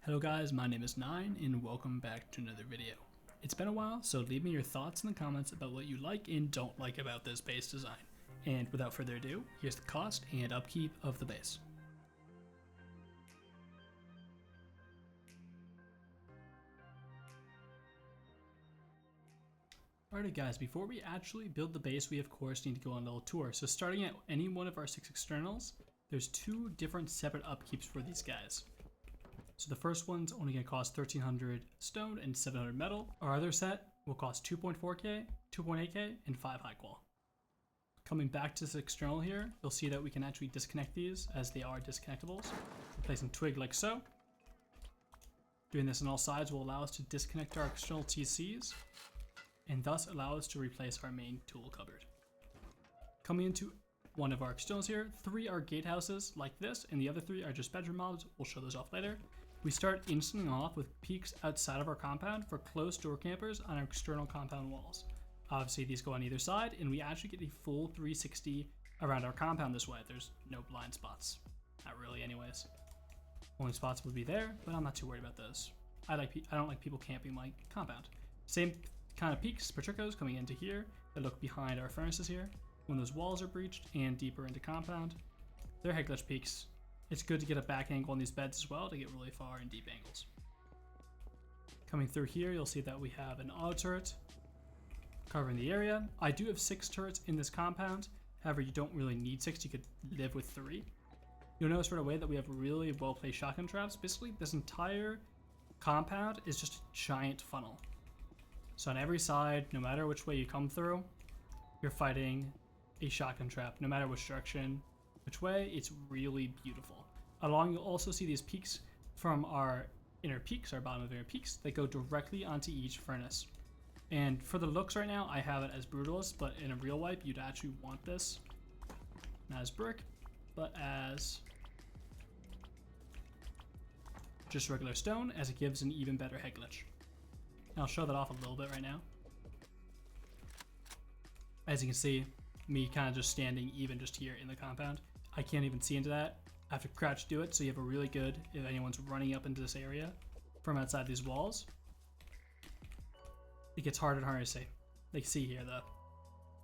Hello guys, my name is Nine and welcome back to another video. It's been a while, so leave me your thoughts in the comments about what you like and don't like about this base design. And without further ado, here's the cost and upkeep of the base. Alright guys, before we actually build the base, we of course need to go on a little tour. So starting at any one of our 6 externals, there's 2 different separate upkeeps for these guys. So the first one's only going to cost 1300 stone and 700 metal. Our other set will cost 2.4k, 2.8k, and 5 high qual. Coming back to this external here, you'll see that we can actually disconnect these as they are disconnectables. Placing twig like so. Doing this on all sides will allow us to disconnect our external TCs and thus allow us to replace our main tool cupboard. Coming into one of our externals here, 3 are gatehouses like this, and the other 3 are just bedroom mobs. We'll show those off later. We start instantly off with peaks outside of our compound for close door campers on our external compound walls. Obviously these go on either side, and we actually get a full 360 around our compound this way. There's no blind spots. Not really anyways. Only spots would be there, but I'm not too worried about those. I don't like people camping my compound. Same kind of peaks, patricos coming into here that look behind our furnaces here when those walls are breached and deeper into compound. They're head glitch peaks. It's good to get a back angle on these beds as well to get really far and deep angles. Coming through here, you'll see that we have an auto turret covering the area. I do have 6 turrets in this compound. However, you don't really need 6. You could live with 3. You'll notice right away that we have really well placed shotgun traps. Basically, this entire compound is just a giant funnel. So on every side, no matter which way you come through, you're fighting a shotgun trap, no matter which direction, which way. It's really beautiful. Along, you'll also see these peaks from our inner peaks, our bottom of inner peaks, that go directly onto each furnace. And for the looks right now, I have it as brutalist, but in a real wipe, you'd actually want this not as brick, but as just regular stone, as it gives an even better head glitch. And I'll show that off a little bit right now. As you can see, me kind of just standing even just here in the compound. I can't even see into that. I have to crouch do it, so you have a really good, if anyone's running up into this area from outside these walls, it gets harder and harder to see. Like see here though,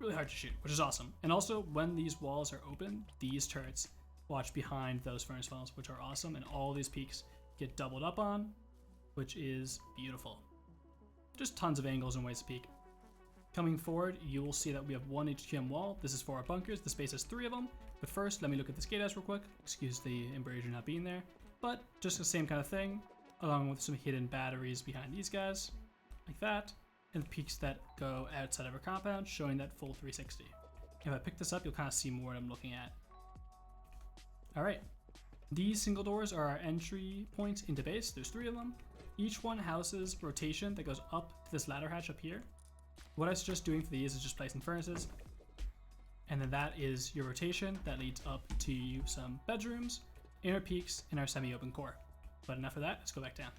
really hard to shoot, which is awesome. And also when these walls are open, these turrets watch behind those furnace funnels, which are awesome, and all these peaks get doubled up on, which is beautiful. Just tons of angles and ways to peek. Coming forward, you will see that we have 1 HQM wall. This is for our bunkers. The space has 3 of them. But first, let me look at this gatehouse real quick. Excuse the embrasure not being there. But just the same kind of thing, along with some hidden batteries behind these guys, like that, and the peaks that go outside of our compound, showing that full 360. If I pick this up, you'll kind of see more what I'm looking at. All right. These single doors are our entry points into base. There's 3 of them. Each one houses rotation that goes up to this ladder hatch up here. What I suggest doing for these is just placing furnaces, and then that is your rotation that leads up to some bedrooms, inner peaks, and our semi-open core. But enough of that, let's go back down.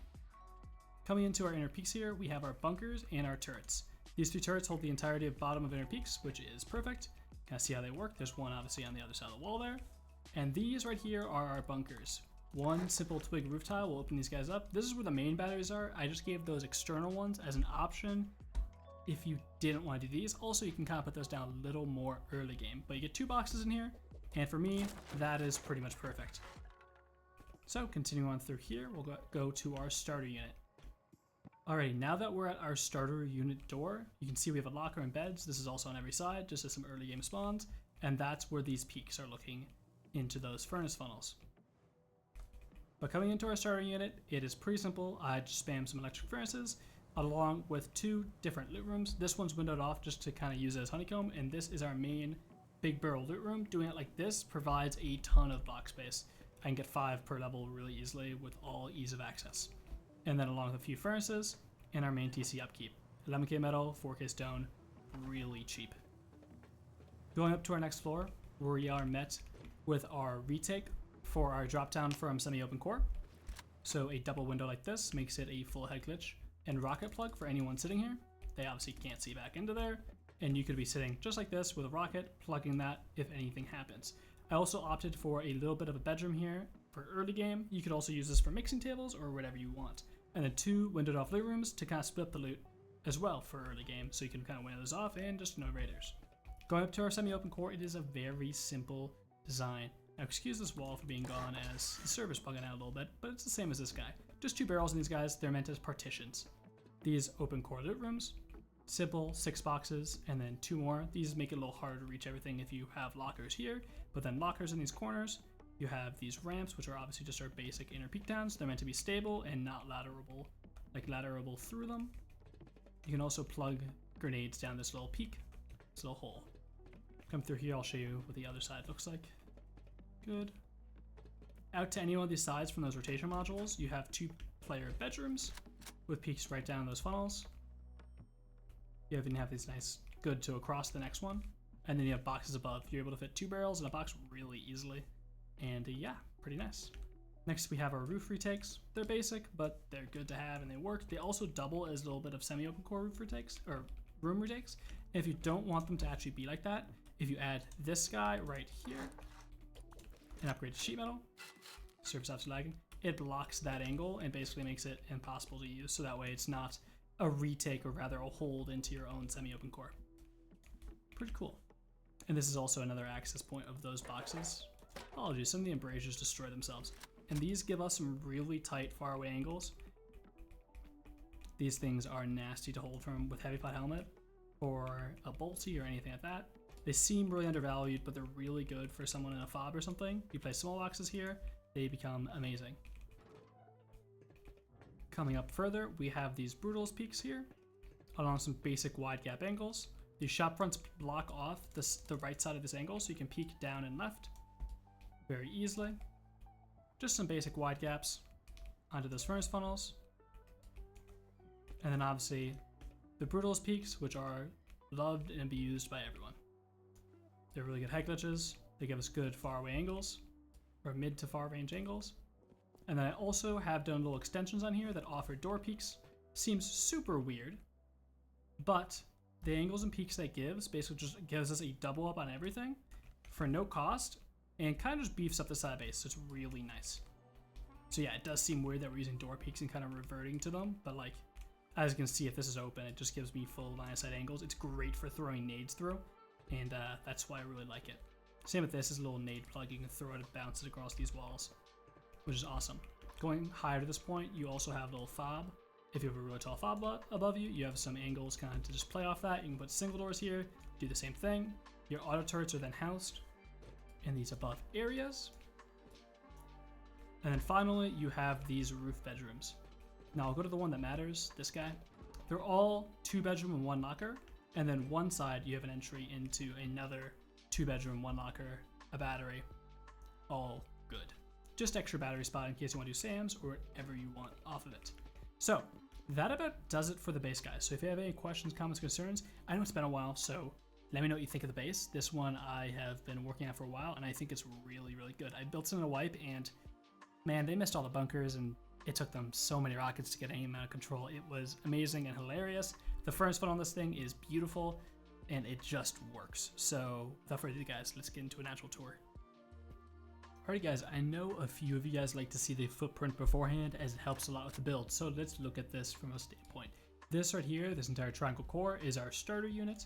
Coming into our inner peaks here, we have our bunkers and our turrets. These 2 turrets hold the entirety of bottom of inner peaks, which is perfect. Kind of see how they work. There's one obviously on the other side of the wall there. And these right here are our bunkers. 1 simple twig roof tile will open these guys up. This is where the main batteries are. I just gave those external ones as an option if you didn't want to do these. Also, you can kind of put those down a little more early game, but you get 2 boxes in here, and for me, that is pretty much perfect. So continuing on through here, we'll go to our starter unit. Alrighty, now that we're at our starter unit door, you can see we have a locker and beds. This is also on every side, just as some early game spawns, and that's where these peaks are looking into those furnace funnels. But coming into our starter unit, it is pretty simple. I just spam some electric furnaces, along with 2 different loot rooms. This one's windowed off just to kind of use it as honeycomb, and this is our main big barrel loot room. Doing it like this provides a ton of box space. I can get 5 per level really easily with all ease of access. And then along with a few furnaces and our main TC upkeep. 11k metal, 4k stone, really cheap. Going up to our next floor, where we are met with our retake for our drop down from semi-open core. So a double window like this makes it a full head glitch. And rocket plug for anyone sitting here. They obviously can't see back into there, and you could be sitting just like this with a rocket, plugging that if anything happens. I also opted for a little bit of a bedroom here for early game. You could also use this for mixing tables or whatever you want. And then 2 windowed off loot rooms to kind of split up the loot as well for early game, so you can kind of window those off and just no raiders. Going up to our semi-open core, it is a very simple design. Now excuse this wall for being gone as the server's bugging out a little bit, but it's the same as this guy. Just 2 barrels in these guys, they're meant as partitions. These open core loot rooms, simple 6 boxes, and then 2 more. These make it a little harder to reach everything if you have lockers here, but then lockers in these corners. You have these ramps, which are obviously just our basic inner peak downs. They're meant to be stable and not laterable, like laterable through them. You can also plug grenades down this little peak, this little hole. Come through here, I'll show you what the other side looks like. Good. Out to any one of these sides from those rotation modules, you have 2-player bedrooms with peaks right down those funnels. You even have these nice good to across the next one. And then you have boxes above. You're able to fit 2 barrels in a box really easily. And yeah, pretty nice. Next we have our roof retakes. They're basic, but they're good to have and they work. They also double as a little bit of semi-open core roof retakes, or room retakes. And if you don't want them to actually be like that, if you add this guy right here and upgrade to sheet metal, server stops lagging, it blocks that angle and basically makes it impossible to use. So that way it's not a retake, or rather a hold into your own semi-open core. Pretty cool. And this is also another access point of those boxes. Apologies, some of the embrasures destroy themselves. And these give us some really tight faraway angles. These things are nasty to hold from with heavy pot helmet or a bolty or anything like that. They seem really undervalued, but they're really good for someone in a fob or something. You play small boxes here, they become amazing. Coming up further, we have these Brutals peaks here, along some basic wide gap angles. These shop fronts block off the right side of this angle, so you can peek down and left very easily. Just some basic wide gaps onto those furnace funnels. And then obviously the Brutals peaks, which are loved and abused by everyone. They're really good head glitches. They give us good faraway angles, or mid to far range angles. And then I also have done little extensions on here that offer door peaks. Seems super weird, but the angles and peaks that gives basically just gives us a double up on everything for no cost, and kind of just beefs up the side base, so it's really nice. So yeah, it does seem weird that we're using door peaks and kind of reverting to them, but like, as you can see, if this is open, it just gives me full line of sight angles. It's great for throwing nades through, and that's why I really like it. Same with this, is a little nade plug. You can throw it and bounce it across these walls, which is awesome. Going higher to this point, you also have a little fob. If you have a really tall fob above you, you have some angles kind of to just play off that. You can put single doors here, do the same thing. Your auto turrets are then housed in these above areas. And then finally, you have these roof bedrooms. Now I'll go to the one that matters, this guy. They're all 2-bedroom and 1 locker. And then one side, you have an entry into another 2-bedroom, 1 locker, a battery. All good. Just extra battery spot in case you want to do SAMs or whatever you want off of it. So that about does it for the base, guys. So if you have any questions, comments, concerns, I know it's been a while, so let me know what you think of the base. This one I have been working on for a while, and I think it's really, really good. I built it in a wipe, and man, they missed all the bunkers, and it took them so many rockets to get any amount of control. It was amazing and hilarious. The furnace funnel on this thing is beautiful, and it just works. So without further ado, guys, let's get into an actual tour. Alright guys, I know a few of you guys like to see the footprint beforehand, as it helps a lot with the build, so let's look at this from a standpoint. This right here, this entire triangle core, is our starter unit.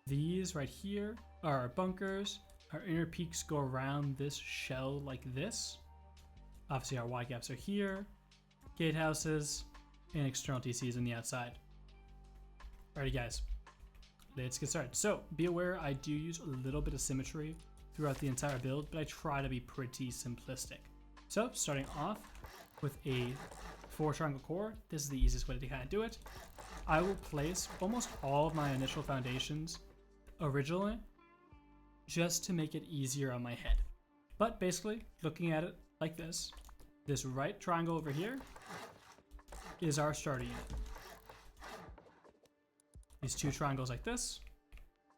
These right here are our bunkers. Our inner peaks go around this shell like this. Obviously our wide gaps are here, gatehouses, and external DCs on the outside. Alrighty guys, let's get started. So be aware I do use a little bit of symmetry throughout the entire build, but I try to be pretty simplistic. So starting off with a 4 triangle core, this is the easiest way to kind of do it. I will place almost all of my initial foundations originally just to make it easier on my head. But basically, looking at it like this right triangle over here is our starter unit. These 2 triangles like this,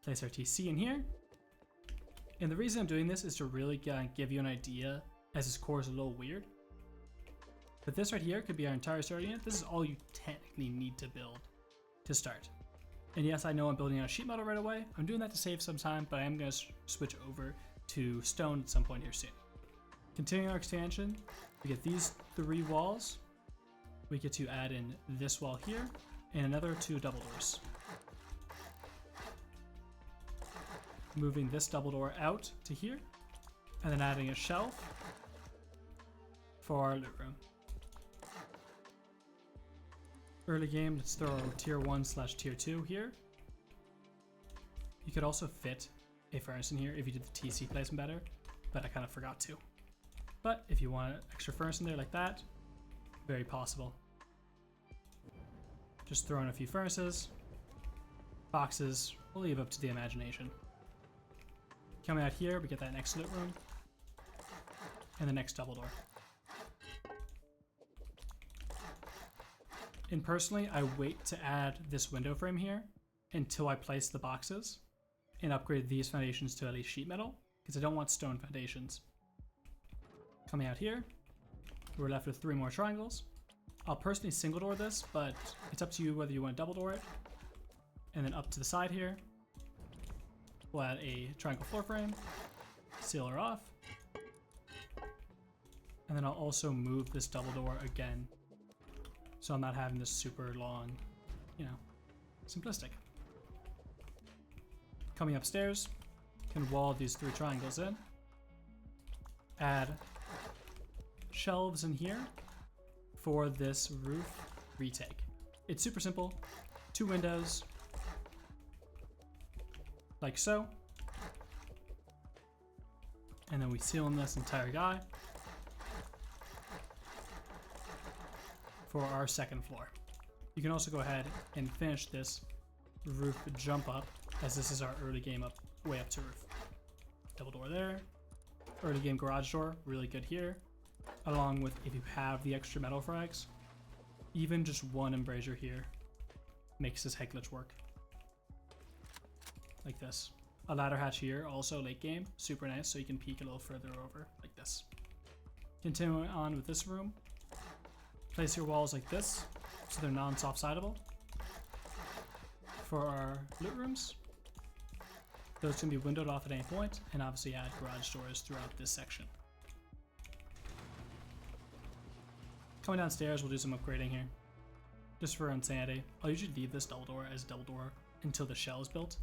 place our TC in here. And the reason I'm doing this is to really give you an idea, as this core is a little weird. But this right here could be our entire starter unit. This is all you technically need to build to start. And yes, I know I'm building on sheet metal right away. I'm doing that to save some time, but I am going to switch over to stone at some point here soon. Continuing our expansion, we get these 3 walls. We get to add in this wall here and another 2 double doors. Moving this double door out to here, and then adding a shelf for our loot room. Early game, let's throw tier 1/tier 2 here. You could also fit a furnace in here if you did the TC placement better, but I kind of forgot to. But if you want an extra furnace in there like that, very possible. Just throw in a few furnaces. Boxes, we'll leave up to the imagination. Coming out here, we get that next loot room. And the next double door. And personally, I wait to add this window frame here until I place the boxes and upgrade these foundations to at least sheet metal, because I don't want stone foundations. Coming out here, we're left with 3 more triangles. I'll personally single door this, but it's up to you whether you want to double door it. And then up to the side here, we'll add a triangle floor frame, seal her off, and then I'll also move this double door again, so I'm not having this super long, you know, simplistic. Coming upstairs, can wall these 3 triangles in, add shelves in here for this roof retake. It's super simple, 2 windows, like so, and then we seal in this entire guy for our 2nd floor. You can also go ahead and finish this roof jump up, as this is our early game up, way up to roof. Double door there, early game garage door, really good here, along with if you have the extra metal frags, even just 1 embrasure here makes this head glitch work. Like this. A ladder hatch here, also late game, super nice, so you can peek a little further over, like this. Continuing on with this room, place your walls like this, so they're non-soft-sidable. For our loot rooms, those can be windowed off at any point, and obviously add garage doors throughout this section. Coming downstairs, we'll do some upgrading here. Just for insanity, I'll usually leave this double door as double door until the shell is built,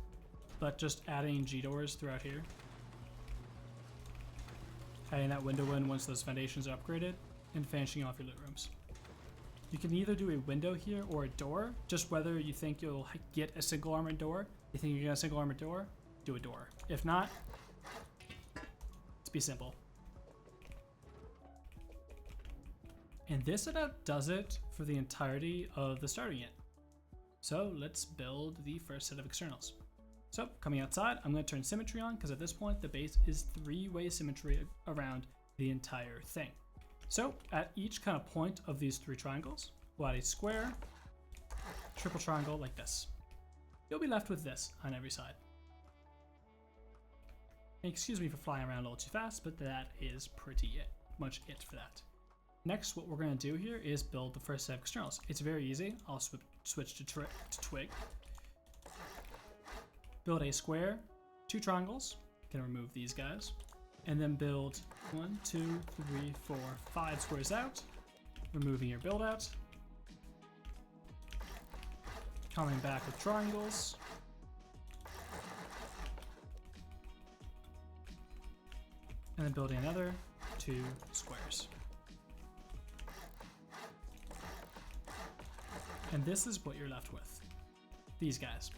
but just adding G doors throughout here. Adding that window in once those foundations are upgraded, and finishing off your loot rooms. You can either do a window here or a door, just whether you think you'll get a single armored door. You think you're gonna single armored door, do a door. If not, let's be simple. And this about does it for the entirety of the starting it. So let's build the first set of externals. So coming outside, I'm going to turn symmetry on, because at this point the base is 3-way symmetry around the entire thing. So at each kind of point of these 3 triangles, we'll add a square, triple triangle like this. You'll be left with this on every side. And excuse me for flying around a little too fast, but that is pretty much it for that. Next, what we're going to do here is build the first set of externals. It's very easy. I'll switch to twig. Build a square, 2 triangles. Gonna remove these guys. And then build 1, 2, 3, 4, 5 squares out. Removing your build out. Coming back with triangles. And then building another 2 squares. And this is what you're left with. These guys.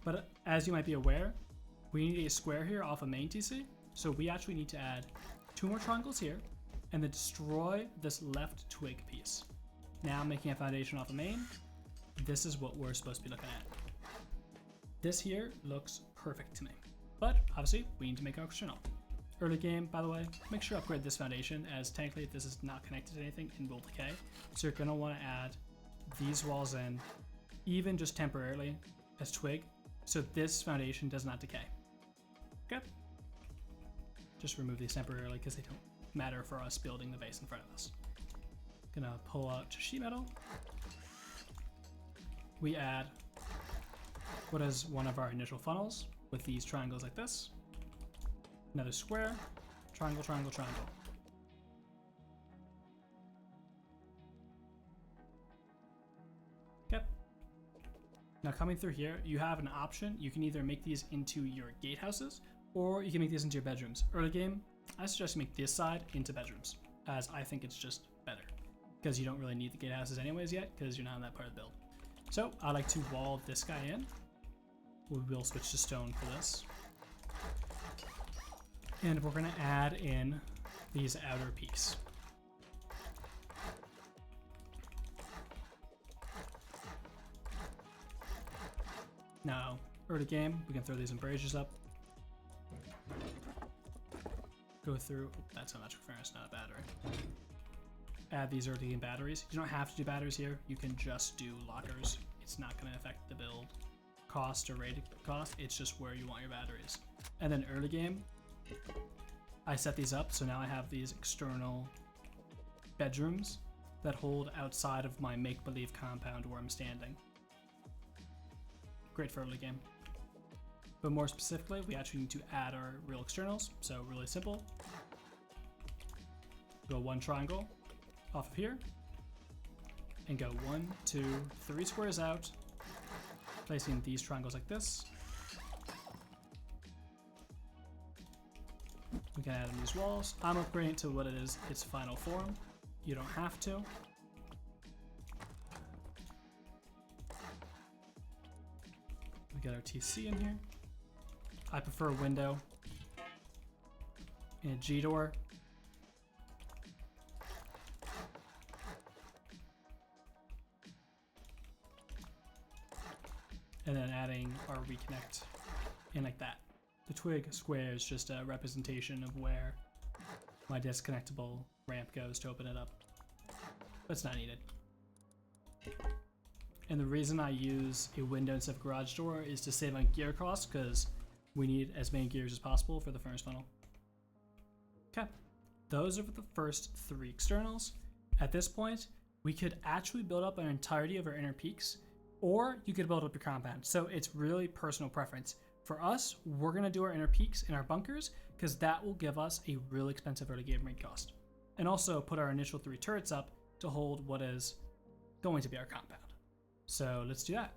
But as you might be aware, we need a square here off of main TC. So we actually need to add 2 more triangles here and then destroy this left twig piece. Now making a foundation off of main, this is what we're supposed to be looking at. This here looks perfect to me. But obviously we need to make our external. Early game, by the way, make sure to upgrade this foundation, as technically this is not connected to anything and will decay. So you're gonna wanna add these walls in, even just temporarily, as twig, so this foundation does not decay. Okay? Just remove these temporarily because they don't matter for us building the base in front of us. Gonna pull out sheet metal. We add what is one of our initial funnels with these triangles like this. Another square, triangle, triangle, triangle. Now coming through here, you have an option. You can either make these into your gatehouses, or you can make these into your bedrooms. Early game, I suggest you make this side into bedrooms, as I think it's just better. Because you don't really need the gatehouses anyways yet, because you're not in that part of the build. So I like to wall this guy in. We will switch to stone for this. And we're gonna add in these outer peaks. Now, early game, we can throw these embrasures up. Go through, oh, that's a metric furnace, not a battery. Add these early game batteries. You don't have to do batteries here. You can just do lockers. It's not gonna affect the build cost or rated cost. It's just where you want your batteries. And then early game, I set these up. So now I have these external bedrooms that hold outside of my make-believe compound where I'm standing. Great for early game. But more specifically, we actually need to add our real externals. So really simple. Go one triangle off of here and go 1, 2, 3 squares out, placing these triangles like this. We can add in these walls. I'm upgrading to what it is, its final form. You don't have to. We got our TC in here. I prefer a window and a G door. And then adding our reconnect in like that. The twig square is just a representation of where my disconnectable ramp goes to open it up. But it's not needed. And the reason I use a window instead of a garage door is to save on gear costs, because we need as many gears as possible for the furnace funnel. Okay, those are the first 3 externals. At this point, we could actually build up an entirety of our inner peaks, or you could build up your compound. So it's really personal preference. For us, we're gonna do our inner peaks in our bunkers, because that will give us a really expensive early game raid cost. And also put our initial 3 turrets up to hold what is going to be our compound. So let's do that.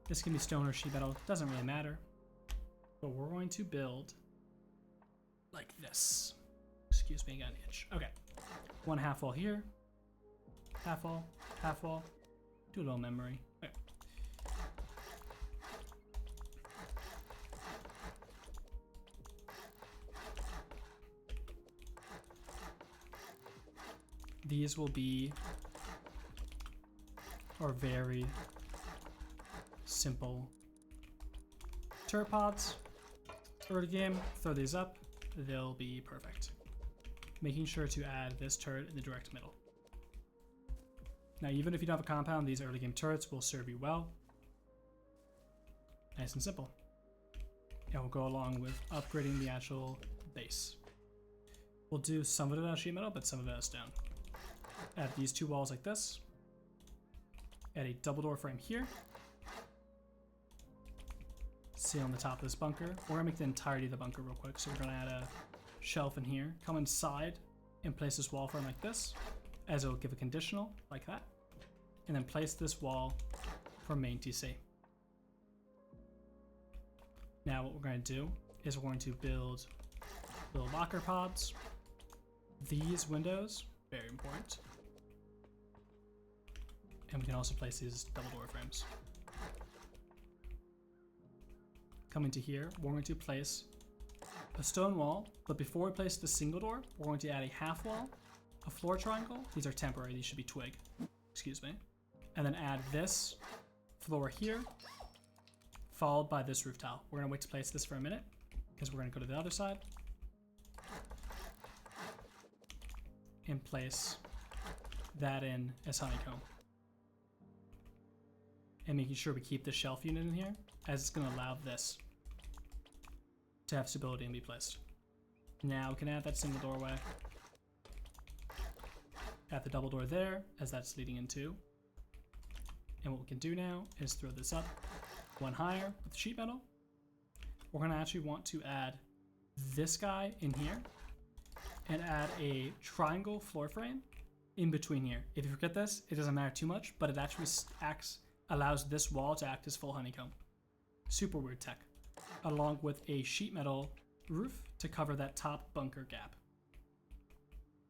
This can be stone or sheet metal, doesn't really matter. But we're going to build like this. Excuse me, I got an itch. Okay, 1 half wall here, half wall, half wall. Do a little memory. Okay. These will be our very simple turret pods. Early game, throw these up, they'll be perfect. Making sure to add this turret in the direct middle. Now, even if you don't have a compound, these early game turrets will serve you well. Nice and simple. And we'll go along with upgrading the actual base. We'll do some of it out of sheet metal, but some of it out of stone. Add these 2 walls like this. Add a double door frame here. Seal on the top of this bunker. We're gonna make the entirety of the bunker real quick. So we're gonna add a shelf in here. Come inside and place this wall frame like this, as it will give a conditional like that. And then place this wall for main TC. Now what we're going to do is we're going to build little locker pods. These windows, very important. And we can also place these double door frames. Coming to here, we're going to place a stone wall, but before we place the single door, we're going to add a half wall, a floor triangle. These are temporary, these should be twig, excuse me. And then add this floor here, followed by this roof tile. We're gonna wait to place this for a minute, because we're gonna go to the other side and place that in as honeycomb. And making sure we keep the shelf unit in here, as it's gonna allow this to have stability and be placed. Now we can add that single doorway. Add the double door there, as that's leading into. And what we can do now is throw this up 1 higher with the sheet metal. We're gonna actually want to add this guy in here and add a triangle floor frame in between here. If you forget this, it doesn't matter too much, but it actually acts allows this wall to act as full honeycomb. Super weird tech. Along with a sheet metal roof to cover that top bunker gap.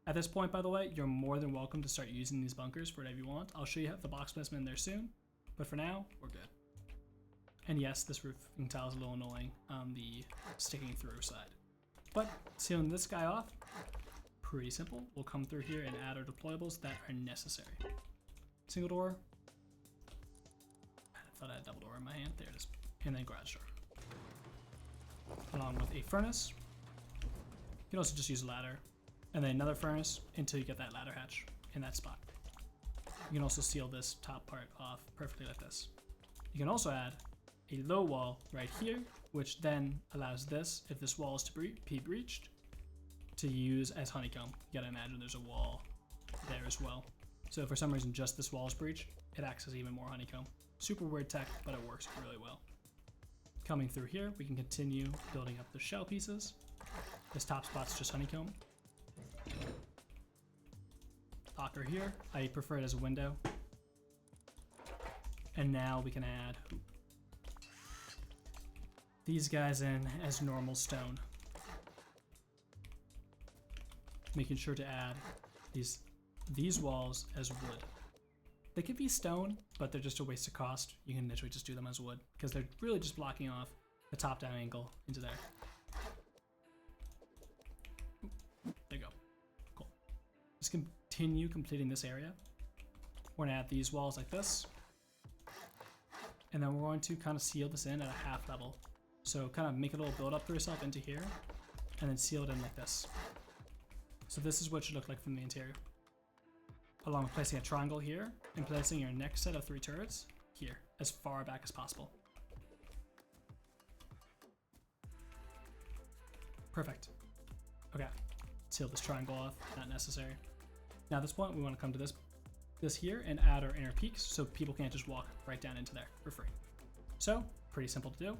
At this point, by the way, you're more than welcome to start using these bunkers for whatever you want. I'll show you the box placement in there soon, but for now, we're good. And yes, this roofing tile is a little annoying on the sticking through side. But sealing this guy off, pretty simple. We'll come through here and add our deployables that are necessary. Single door. I thought I had double door in my hand. There it is. And then garage door. Along with a furnace. You can also just use a ladder. And then another furnace until you get that ladder hatch in that spot. You can also seal this top part off perfectly like this. You can also add a low wall right here, which then allows this, if this wall is to be breached, to use as honeycomb. You gotta imagine there's a wall there as well. So if for some reason just this wall is breached, it acts as even more honeycomb. Super weird tech, but it works really well. Coming through here, we can continue building up the shell pieces. This top spot's just honeycomb. Locker here, I prefer it as a window. And now we can add these guys in as normal stone. Making sure to add these walls as wood. They could be stone, but they're just a waste of cost. You can literally just do them as wood because they're really just blocking off the top down angle into there. There you go. Cool. Just continue completing this area. We're gonna add these walls like this. And then we're going to kind of seal this in at a half level. So kind of make a little build up for yourself into here and then seal it in like this. So this is what it should look like from the interior. Along with placing a triangle here and placing your next set of 3 turrets here as far back as possible. Perfect. Okay, seal this triangle off, not necessary. Now at this point we want to come to this here and add our inner peaks so people can't just walk right down into there for free. So pretty simple to do.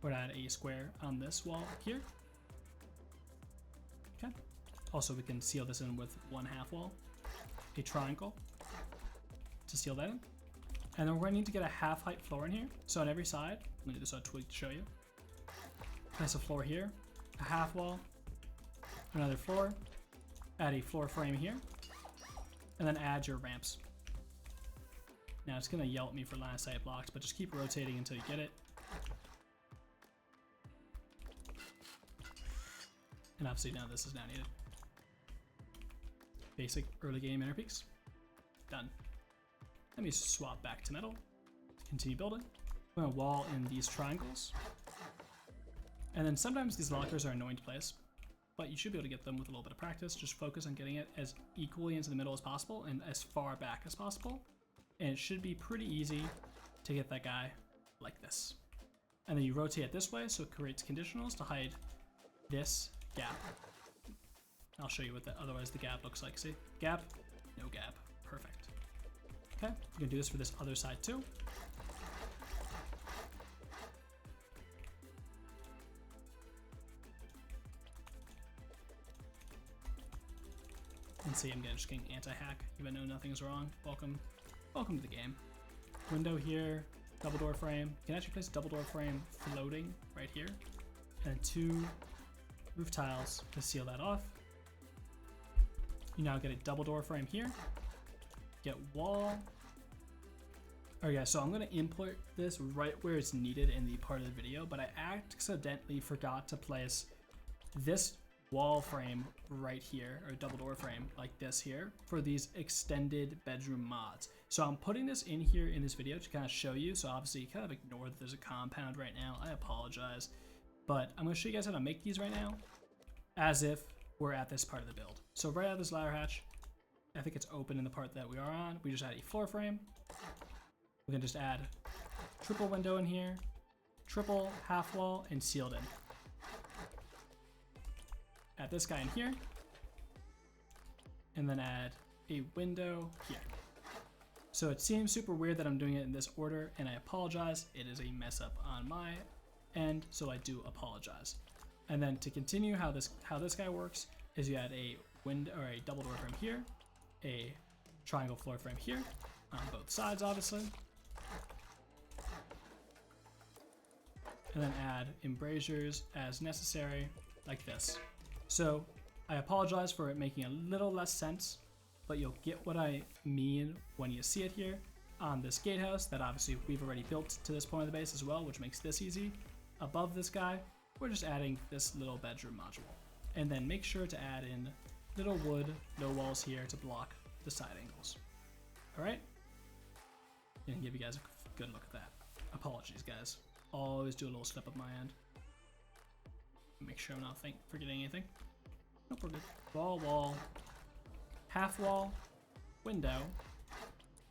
We're gonna add a square on this wall here. Okay. Also we can seal this in with 1 half wall. A triangle to seal that in. And then we're going to need to get a half height floor in here. So on every side, I'm going to do this on a twig to show you. Place a floor here, a half wall, another floor, add a floor frame here, and then add your ramps. Now it's going to yell at me for line of sight blocks, but just keep rotating until you get it. And obviously now this is now needed. Basic early game inner peaks. Done. Let me swap back to metal. Continue building. I'm going to wall in these triangles. And then sometimes these lockers are annoying to place, but you should be able to get them with a little bit of practice. Just focus on getting it as equally into the middle as possible and as far back as possible. And it should be pretty easy to get that guy like this. And then you rotate it this way so it creates conditionals to hide this gap. I'll show you what otherwise the gap looks like. See? Gap, no gap. Perfect. Okay, you can do this for this other side too. And see, I'm just getting anti-hack, even though nothing's wrong. Welcome to the game. Window here, double door frame. You can actually place a double door frame floating right here. And 2 roof tiles to seal that off. You now get a double door frame here. Get wall. Okay, so I'm gonna import this right where it's needed in the part of the video, but I accidentally forgot to place this wall frame right here, or double door frame like this here, for these extended bedroom mods. So I'm putting this in here in this video to kind of show you, so obviously you kind of ignore that there's a compound right now. I apologize, but I'm gonna show you guys how to make these right now, as if we're at this part of the build. So right out of this ladder hatch, I think it's open in the part that we are on. We just add a floor frame. We can just add triple window in here, triple half wall, and sealed in. Add this guy in here, and then add a window here. So it seems super weird that I'm doing it in this order, and I apologize. It is a mess up on my end, so I do apologize. And then to continue how this guy works is you add a window or a double door frame here, a triangle floor frame here on both sides, obviously. and then add embrasures as necessary, like this. So I apologize for it making a little less sense, but you'll get what I mean when you see it here on this gatehouse that obviously we've already built to this point of the base as well, which makes this easy. Above this guy, we're just adding this little bedroom module. And then make sure to add in little wood, no walls here to block the side angles. All right? Gonna give you guys a good look at that. Apologies, guys. Always do a little step up my end. Make sure I'm not forgetting anything. Nope, we're good. Wall, half wall, window.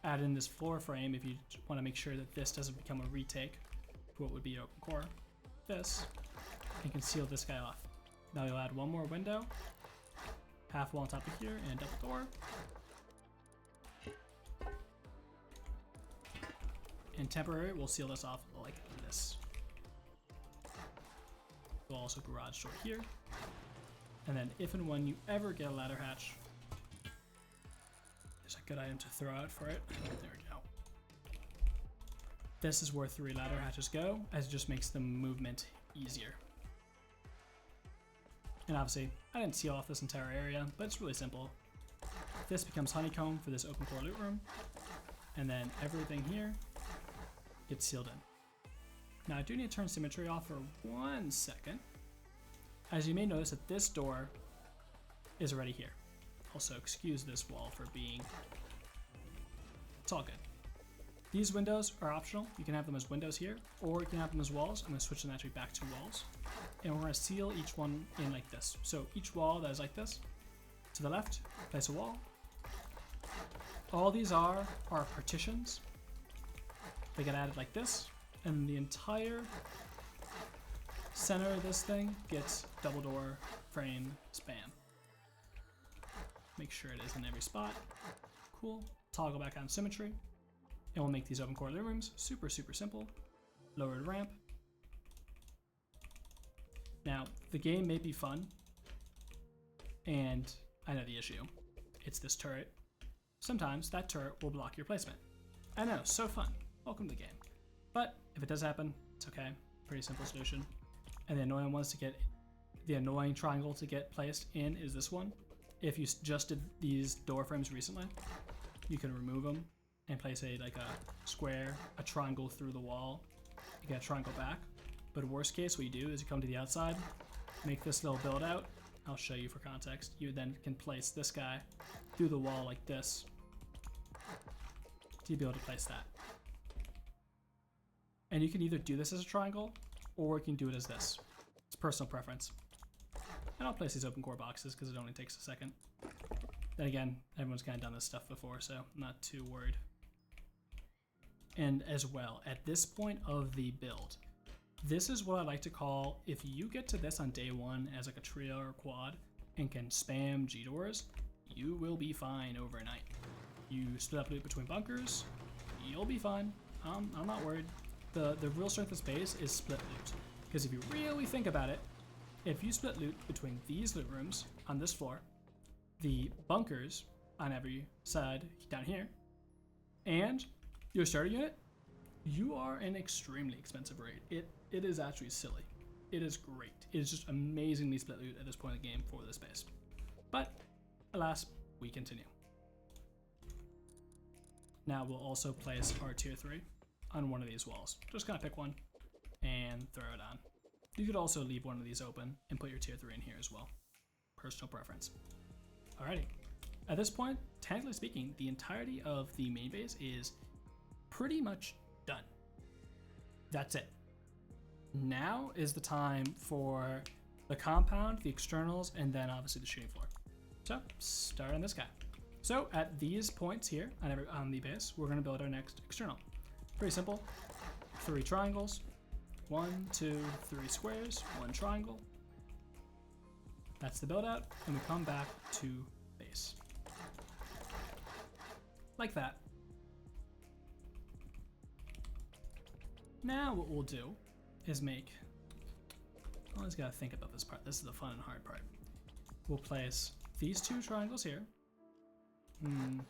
Add in this floor frame if you want to make sure that this doesn't become a retake for what would be open core. This, and conceal this guy off. Now you'll add one more window, half wall on top of here, and double door. And temporary, we'll seal this off like this. We'll also garage door here. And then if and when you ever get a ladder hatch, there's a good item to throw out for it. There we go. This is where 3 ladder hatches go, as it just makes the movement easier. And obviously, I didn't seal off this entire area, but it's really simple. This becomes honeycomb for this open core loot room, and then everything here gets sealed in. Now I do need to turn symmetry off for 1 second. As you may notice that this door is already here. Also, excuse this wall for being... It's all good. These windows are optional. You can have them as windows here, or you can have them as walls. I'm going to switch them actually back to walls. And we're going to seal each one in like this. So each wall that is like this, to the left, place a wall. All these are partitions. They get added like this, and the entire center of this thing gets double door frame spam. Make sure it is in every spot. Cool. Toggle back on symmetry, and we'll make these open core living rooms super simple. Lowered ramp. Now the game may be fun, and I know the issue. It's this turret. Sometimes that turret will block your placement. I know, so fun. Welcome to the game. But if it does happen, it's okay. Pretty simple solution. And the annoying ones to get, the annoying triangle to get placed in is this one. If you just did these door frames recently, you can remove them and place a square, a triangle through the wall. You get a triangle back. But worst case, what you do is you come to the outside, make this little build out. I'll show you for context. You then can place this guy through the wall like this to be able to place that. And you can either do this as a triangle, or you can do it as this. It's personal preference. And I'll place these open core boxes because it only takes a second. Then again, everyone's kind of done this stuff before, so I'm not too worried. And as well, at this point of the build, this is what I like to call, if you get to this on day 1 as like a trio or quad and can spam G-doors, you will be fine overnight. You split up loot between bunkers, you'll be fine. I'm not worried. The real strength of space is split loot. Because if you really think about it, if you split loot between these loot rooms on this floor, the bunkers on every side down here, and your starter unit, you are an extremely expensive raid. It is actually silly. It is great. It is just amazingly split loot at this point in the game for this base. But alas, we continue. Now we'll also place our tier 3 on one of these walls. Just kind of pick one and throw it on. You could also leave one of these open and put your tier 3 in here as well. Personal preference. Alrighty. At this point, technically speaking, the entirety of the main base is pretty much done. That's it. Now is the time for the compound, the externals, and then obviously the shooting floor. So, start on this guy. So, at these points here on the base, we're going to build our next external. Pretty simple. 3 triangles. 1, 2, 3 squares, 1 triangle. That's the build out, and we come back to base. Like that. Now what we'll do is make, I always gotta think about this part. This is the fun and hard part. We'll place these 2 triangles here.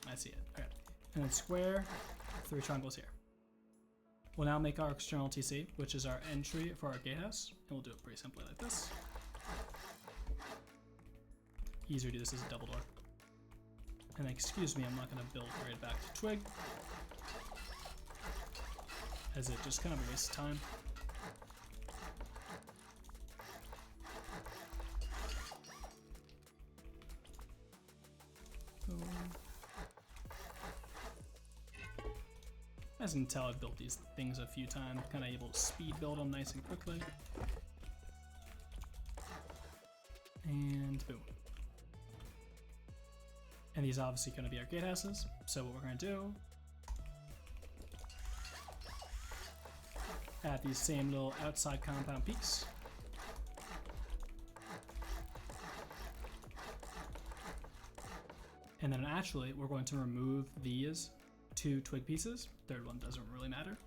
I see it. Okay. And then square, 3 triangles here. We'll now make our external TC, which is our entry for our gatehouse, and we'll do it pretty simply like this. Easier to do this as a double door. And then, excuse me, I'm not going to build right back to twig, as it just kind of wastes time. As you can tell, I've built these things a few times, kind of able to speed build them nice and quickly. And boom. And these are obviously going to be our gatehouses. So what we're going to do, add these same little outside compound peaks. And then actually, we're going to remove these 2 twig pieces. Third one doesn't really matter,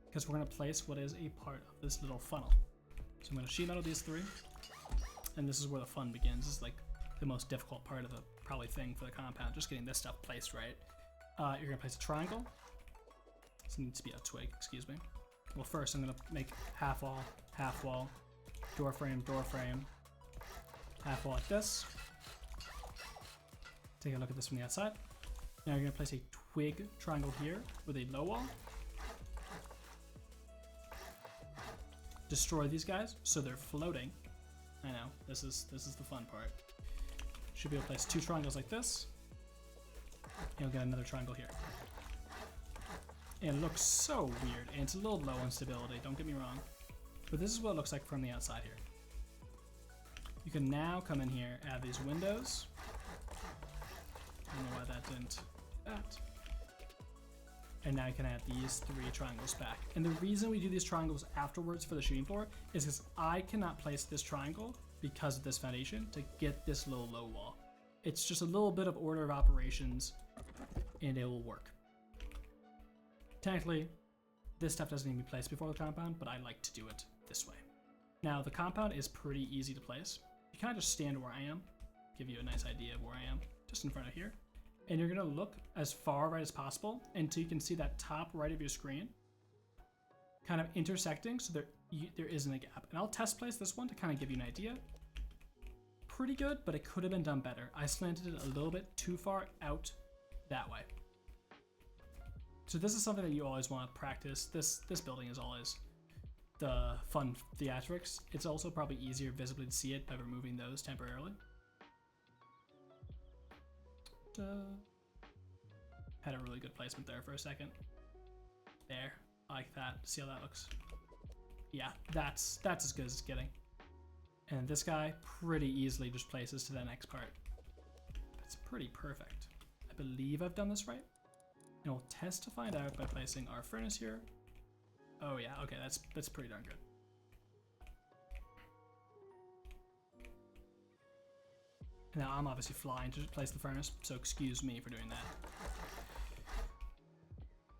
because we're going to place what is a part of this little funnel. So I'm going to sheet metal these 3, and this is where the fun begins. This is like the most difficult part of the probably thing for the compound, just getting this stuff placed right. You're going to place a triangle. This needs to be a twig, excuse me. Well, first I'm going to make half wall, door frame, half wall like this. Take a look at this from the outside. Now you're going to place a twig triangle here with a low wall. Destroy these guys so they're floating. I know, this is the fun part. Should be able to place 2 triangles like this. And you'll get another triangle here. And it looks so weird, and it's a little low on stability, don't get me wrong. But this is what it looks like from the outside here. You can now come in here, add these windows. I don't know why that didn't. That. And now you can add these 3 triangles back. And the reason we do these triangles afterwards for the shooting floor is because I cannot place this triangle because of this foundation to get this little low wall. It's just a little bit of order of operations and it will work. Technically, this stuff doesn't need to be placed before the compound, but I like to do it this way. Now the compound is pretty easy to place. You kind of just stand where I am, give you a nice idea of where I am, just in front of here. And you're gonna look as far right as possible until you can see that top right of your screen kind of intersecting so there isn't a gap. And I'll test place this one to kind of give you an idea. Pretty good, but it could have been done better. I slanted it a little bit too far out that way. So this is something that you always want to practice. This building is always the fun theatrics. It's also probably easier visibly to see it by removing those temporarily. Had a really good placement there for a second. There, I like that. See how that looks? Yeah, that's as good as it's getting. And this guy pretty easily just places to the next part. That's pretty perfect. I believe I've done this right. And we'll test to find out by placing our furnace here. Oh yeah, okay, that's pretty darn good. Now I'm obviously flying to place the furnace, so excuse me for doing that.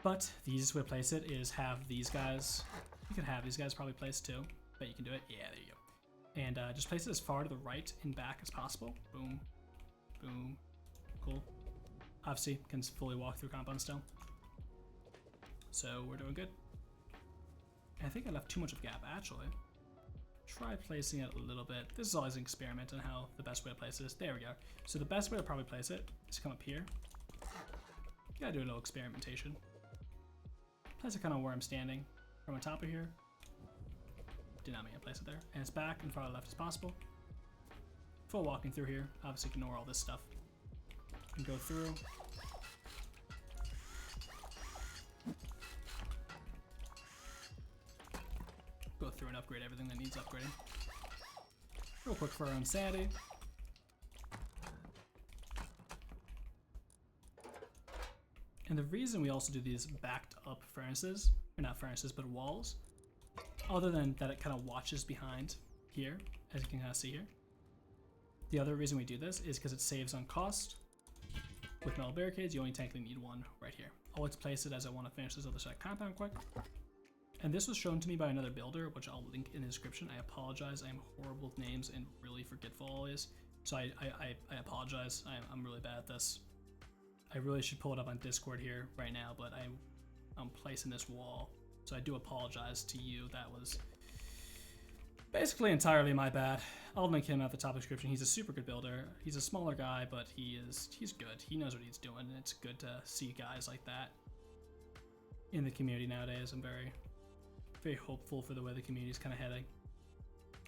But the easiest way to place it is have these guys. You can have these guys probably placed too, but you can do it. Yeah, there you go. And just place it as far to the right and back as possible. Boom, boom, cool. Obviously, can fully walk through compound still. So we're doing good. And I think I left too much of a gap actually. Try placing it a little bit. This is always an experiment on how the best way to place this. There we go. So the best way to probably place it is to come up here. You gotta do a little experimentation. Place it kind of where I'm standing. From on top of here. Did not mean to place it there. And it's back and far left as possible. Full walking through here. Obviously ignore all this stuff. And go through. Go through and upgrade everything that needs upgrading. Real quick for our own sanity. And the reason we also do these backed up furnaces, or not furnaces, but walls, other than that it kind of watches behind here, as you can kind of see here. The other reason we do this is because it saves on cost. With metal barricades, you only technically need one right here. I'll always place it as I want to finish this other side compound quick. And this was shown to me by another builder, which I'll link in the description. I apologize, I am horrible with names and really forgetful always. So I apologize, I'm really bad at this. I really should pull it up on Discord here right now, but I'm placing this wall So I do apologize to you. That was basically entirely my bad. I'll link him at the top of the description. He's a super good builder. He's a smaller guy, but he's good. He knows what he's doing, and it's good to see guys like that in the community nowadays. I'm very hopeful for the way the community's kind of heading.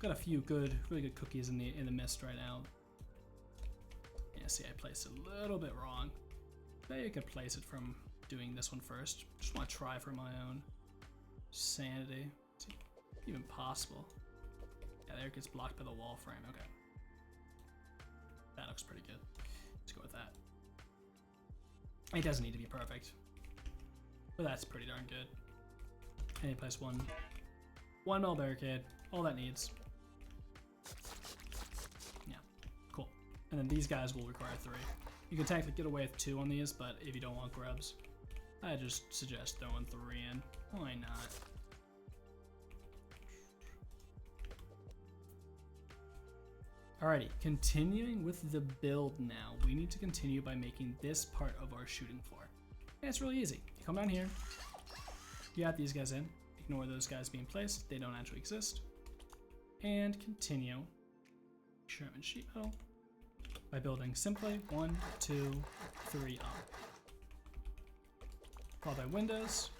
Got a few really good cookies in the mist right now. Yeah, see, I placed it a little bit wrong. Maybe I could place it from doing this one first. Just want to try for my own sanity. Is it even possible? Yeah, there it gets blocked by the wall frame. Okay. That looks pretty good. Let's go with that. It doesn't need to be perfect, but that's pretty darn good. And you place one metal barricade. All that needs. Yeah, cool. And then these guys will require 3. You can technically get away with 2 on these, but if you don't want grubs, I just suggest throwing 3 in. Why not? Alrighty, continuing with the build now. We need to continue by making this part of our shooting floor. And it's really easy. You come down here, you add these guys in, ignore those guys being placed, they don't actually exist. And continue Sherman sheet metal by building simply 1, 2, 3 up. Followed by windows.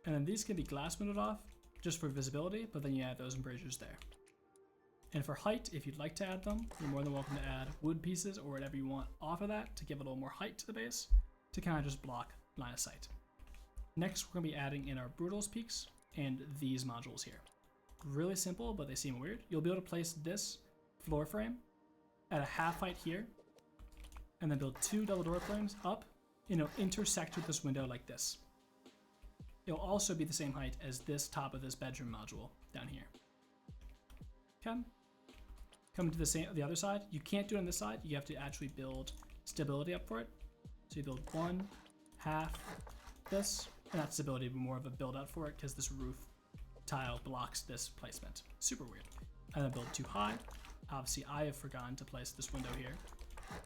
And then these can be glass windowed off just for visibility, but then you add those embrasures there. And for height, if you'd like to add them, you're more than welcome to add wood pieces or whatever you want off of that to give it a little more height to the base to kind of just block line of sight. Next, we're going to be adding in our Brutals peaks and these modules here. Really simple, but they seem weird. You'll be able to place this floor frame at a half height here, and then build 2 double door frames up, and it'll intersect with this window like this. It'll also be the same height as this top of this bedroom module down here. Okay. Coming to the other side, you can't do it on this side. You have to actually build stability up for it. So you build 1 half this, and that stability will be more of a build out for it because this roof tile blocks this placement. Super weird. And then build 2 high. Obviously, I have forgotten to place this window here,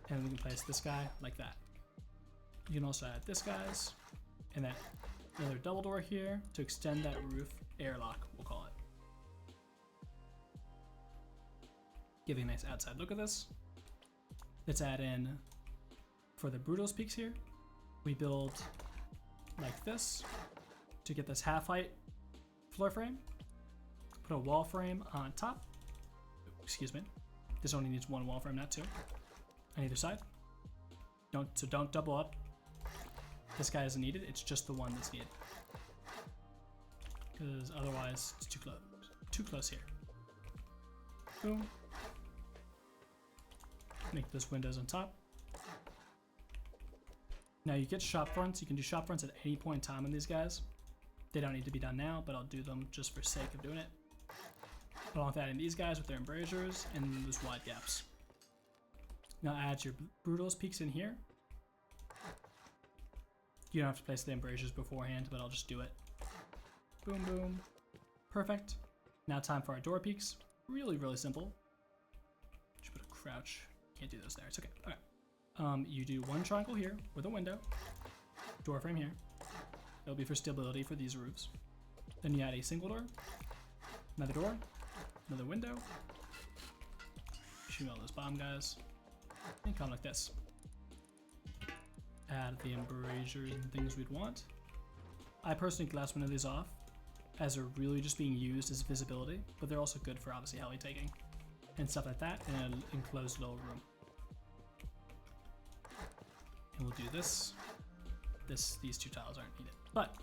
and we can place this guy like that. You can also add this guy's, and that another double door here to extend that roof airlock, we'll call it. Give you a nice outside look at this. Let's add in for the Brutals peaks here. We build like this to get this half height floor frame. Put a wall frame on top. Excuse me. This only needs 1 wall frame, not 2. On either side. Don't double up. This guy isn't needed. It's just the one that's needed. Because otherwise it's too close. Too close here. Boom. Make those windows on top. Now you get shop fronts. You can do shop fronts at any point in time on these guys. They don't need to be done now, but I'll do them just for sake of doing it. Along with adding these guys with their embrasures and those wide gaps. Now add your Brutals peaks in here. You don't have to place the embrasures beforehand, but I'll just do it. Boom, boom. Perfect. Now time for our door peaks. Really, really simple. Just put a crouch. Can't do those there. It's okay. Okay. You do 1 triangle here with a window. Door frame here. It'll be for stability for these roofs. Then you add a single door. Another door. Another window. Shoot all those bomb guys. And come like this. Add the embrasures and things we'd want. I personally glass one of these off as they're really just being used as visibility, but they're also good for obviously heli taking and stuff like that in an enclosed little room. And we'll do this. These 2 tiles aren't needed, but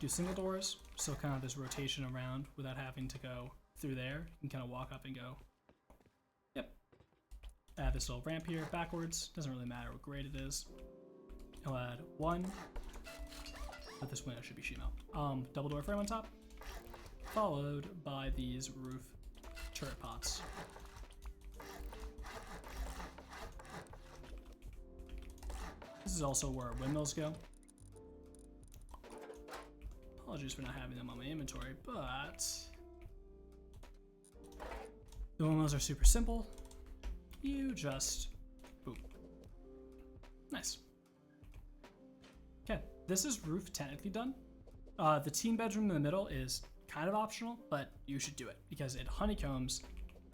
do single doors, so kind of this rotation around without having to go through there. You can kind of walk up and go. Yep. Add this little ramp here backwards. Doesn't really matter what grade it is. I'll add 1, but this window should be sheet metal. Double door frame on top, followed by these roof turret pots. This is also where our windmills go. Apologies for not having them on my inventory, but the windmills are super simple. You just boom. Nice. Okay, this is roof technically done. The teen bedroom in the middle is kind of optional, but you should do it because it honeycombs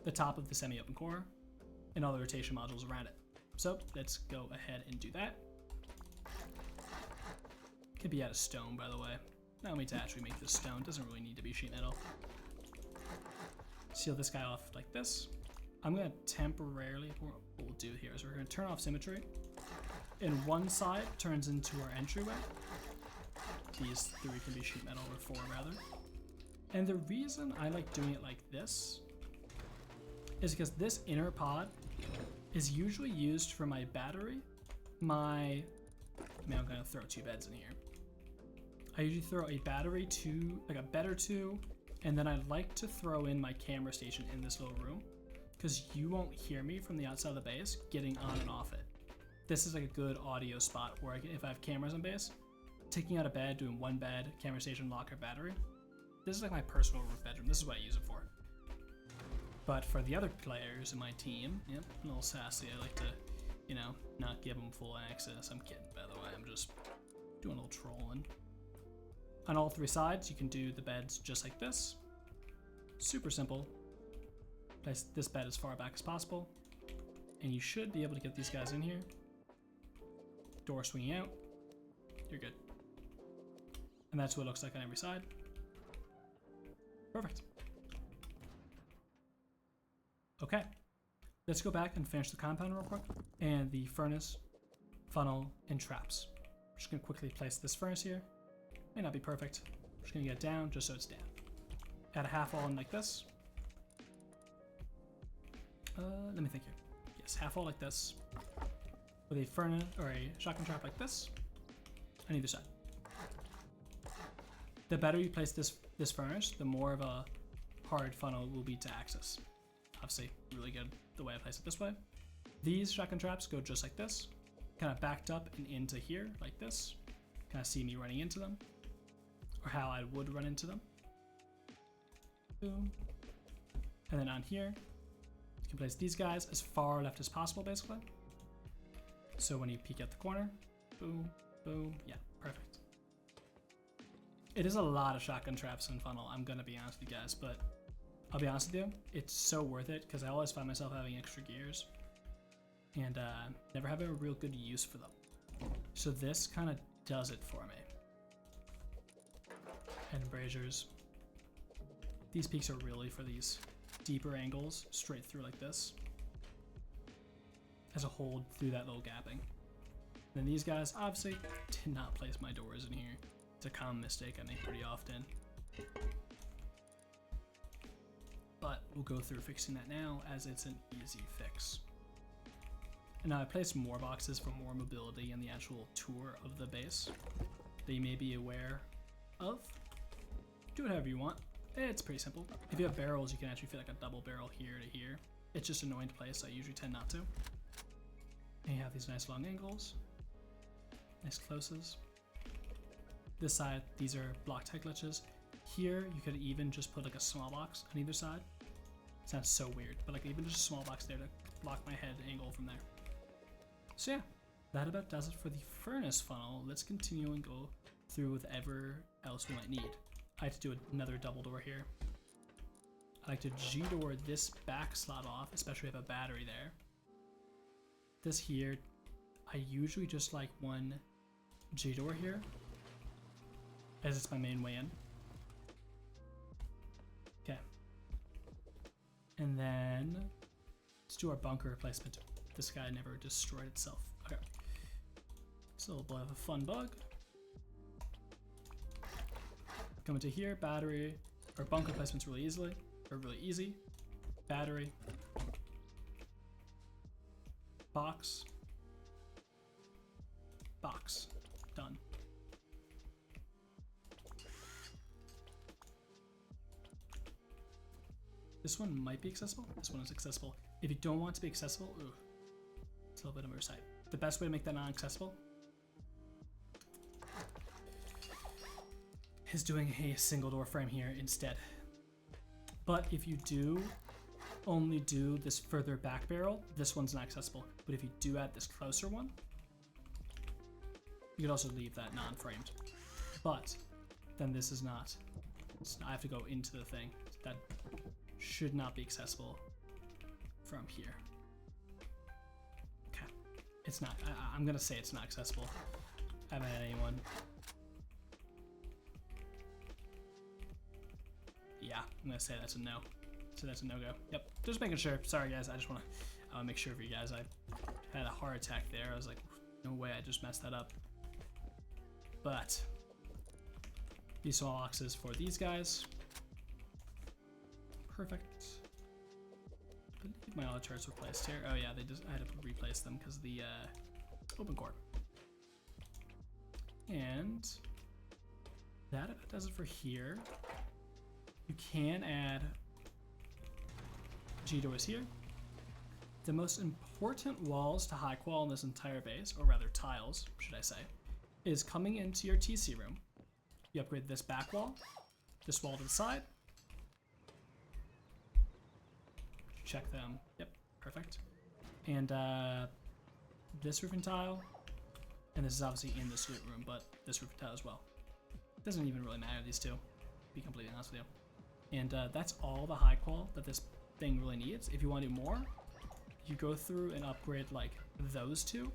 the top of the semi-open core and all the rotation modules around it. So let's go ahead and do that. Could be out of stone, by the way. Now we need to actually make this stone. Doesn't really need to be sheet metal. Seal this guy off like this. I'm gonna temporarily, what we'll do here is we're gonna turn off symmetry. And one side turns into our entryway. These 3 can be sheet metal, or 4 rather. And the reason I like doing it like this is because this inner pod is usually used for my battery. I'm gonna throw 2 beds in here. I usually throw a battery, 2, like a bed or 2, and then I like to throw in my camera station in this little room because you won't hear me from the outside of the base getting on and off it. This is like a good audio spot where if I have cameras on base, taking out a bed, doing 1 bed, camera station, locker, battery. This is like my personal roof bedroom. This is what I use it for. But for the other players in my team, yep, a little sassy. I like to, you know, not give them full access. I'm kidding, by the way. I'm just doing a little trolling. On all 3 sides, you can do the beds just like this. Super simple. Place this bed as far back as possible. And you should be able to get these guys in here. Door swinging out. You're good. And that's what it looks like on every side. Perfect. Okay. Let's go back and finish the compound real quick. And the furnace, funnel, and traps. I'm just going to quickly place this furnace here. May not be perfect. I'm just gonna get it down just so it's down. Add a half wall in like this. Let me think here. Yes, half wall like this. With a furnace or a shotgun trap like this on either side. The better you place this furnace, the more of a hard funnel will be to access. Obviously, really good the way I place it this way. These shotgun traps go just like this, kind of backed up and into here like this. Kind of see me running into them. Or how I would run into them. Boom. And then on here, you can place these guys as far left as possible, basically. So when you peek at the corner, boom, boom, yeah, perfect. It is a lot of shotgun traps and funnel, I'm gonna be honest with you guys, but I'll be honest with you, it's so worth it because I always find myself having extra gears and never having a real good use for them. So this kind of does it for me. And braziers. These peaks are really for these deeper angles, straight through like this. As a hold through that little gapping. Then these guys, obviously, did not place my doors in here. It's a common mistake I make pretty often. But we'll go through fixing that now as it's an easy fix. And now I placed more boxes for more mobility in the actual tour of the base that you may be aware of. Do it however you want. It's pretty simple. If you have barrels, you can actually fit like a double barrel here to here. It's just annoying to place, so I usually tend not to. And you have these nice long angles. Nice closes. This side, these are block type glitches. Here, you could even just put like a small box on either side. Sounds so weird, but like even just a small box there to block my head angle from there. So yeah, that about does it for the furnace funnel. Let's continue and go through whatever else we might need. I have to do another double door here. I like to G-door this back slot off, especially if I have a battery there. This here, I usually just like one G-door here, as it's my main way in. Okay. And then, let's do our bunker replacement. This guy never destroyed itself. Okay. It's a little bit of a fun bug. Come into here, battery, or bunker placements really easy. Battery, box, box, done. This one might be accessible. This one is accessible. If you don't want it to be accessible, ooh, it's a little bit of oversight. The best way to make that non-accessible is doing a single door frame here instead. But if you do only do this further back barrel, this one's not accessible. But if you do add this closer one, you could also leave that non-framed. But then this is not. I have to go into the thing. That should not be accessible from here. Okay. It's not. I'm going to say it's not accessible. I haven't had anyone. Yeah, I'm going to say that's a no. So that's a no-go. Yep, just making sure. Sorry, guys. I just want to make sure for you guys. I had a heart attack there. I was like, no way, I just messed that up. But these small boxes for these guys. Perfect. I believe my other turrets were placed here. Oh yeah, I had to replace them because of the open core. And that about does it for here. You can add G-doors here. The most important walls to high qual in this entire base, or rather tiles, should I say, is coming into your TC room. You upgrade this back wall, this wall to the side. Check them. Yep, perfect. And this roofing tile, and this is obviously in this loot room, but this roofing tile as well. It doesn't even really matter, these two, to be completely honest with you. And that's all the high qual that this thing really needs. If you want to do more, you go through and upgrade like those two,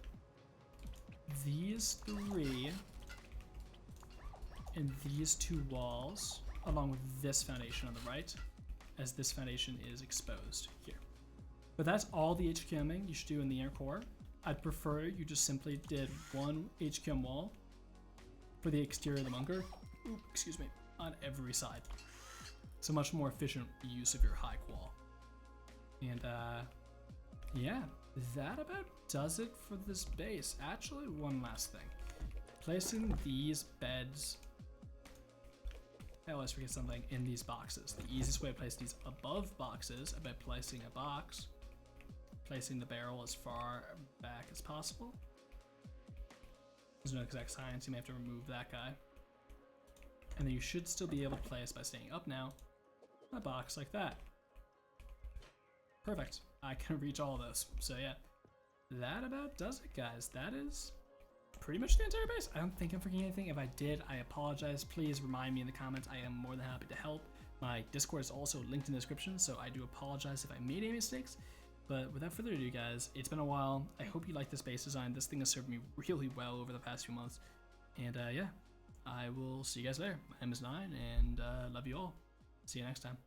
these three, and these two walls, along with this foundation on the right, as this foundation is exposed here. But that's all the HQMing you should do in the inner core. I'd prefer you just simply did one HQM wall for the exterior of the bunker, excuse me, on every side. It's a much more efficient use of your high qual. And yeah, that about does it for this base. Actually, one last thing. Placing these beds, I always forget something, in these boxes. The easiest way to place these above boxes, by placing a box, placing the barrel as far back as possible. There's no exact science, you may have to remove that guy. And then you should still be able to place by staying up now, a box like that. Perfect. I can reach all of those. So yeah, that about does it, guys. That is pretty much the entire base. I don't think I'm forgetting anything. If I did, I apologize. Please remind me in the comments. I am more than happy to help. My Discord is also linked in the description, so I do apologize if I made any mistakes. But without further ado, guys, it's been a while. I hope you like this base design. This thing has served me really well over the past few months. And yeah, I will see you guys later. My name is Nine, and love you all. See you next time.